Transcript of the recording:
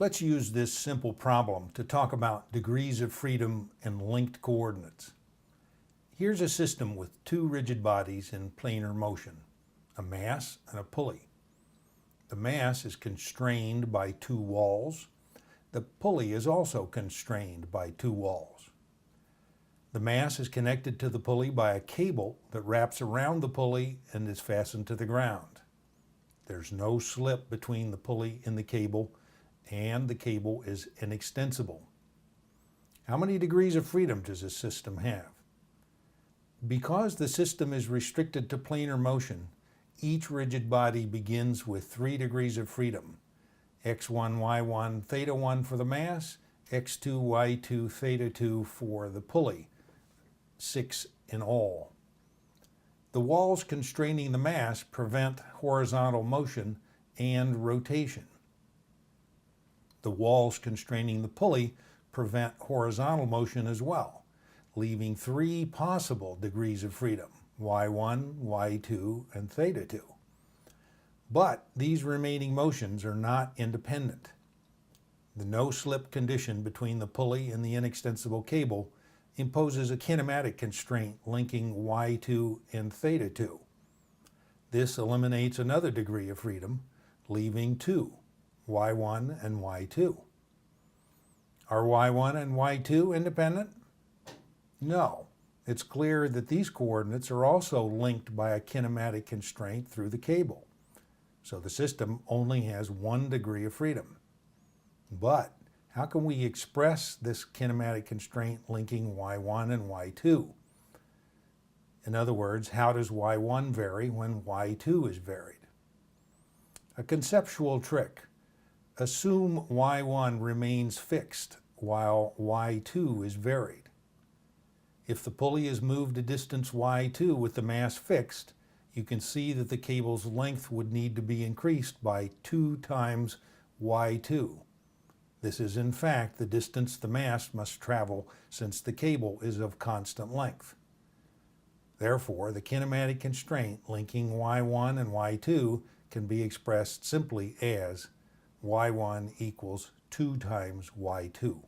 Let's use this simple problem to talk about degrees of freedom and linked coordinates. Here's a system with two rigid bodies in planar motion, a mass and a pulley. The mass is constrained by two walls. The pulley is also constrained by two walls. The mass is connected to the pulley by a cable that wraps around the pulley and is fastened to the ground. There's no slip between the pulley and the cable, and the cable is inextensible. How many degrees of freedom does this system have? Because the system is restricted to planar motion, each rigid body begins with 3 degrees of freedom. x1, y1, theta 1 for the mass, x2, y2, theta 2 for the pulley, 6 in all. The walls constraining the mass prevent horizontal motion and rotation. The walls constraining the pulley prevent horizontal motion as well, leaving 3 possible degrees of freedom, y1, y2, and theta 2. But these remaining motions are not independent. The no-slip condition between the pulley and the inextensible cable imposes a kinematic constraint linking y2 and theta 2. This eliminates another degree of freedom, leaving 2, y1 and y2. Are y1 and y2 independent? No. It's clear that these coordinates are also linked by a kinematic constraint through the cable. So the system only has 1 degree of freedom. But how can we express this kinematic constraint linking y1 and y2? In other words, how does y1 vary when y2 is varied? A conceptual trick. Assume y1 remains fixed while y2 is varied. If the pulley is moved a distance y2 with the mass fixed, you can see that the cable's length would need to be increased by 2 times y2. This is in fact the distance the mass must travel since the cable is of constant length. Therefore, the kinematic constraint linking y1 and y2 can be expressed simply as y1 equals 2 times y2.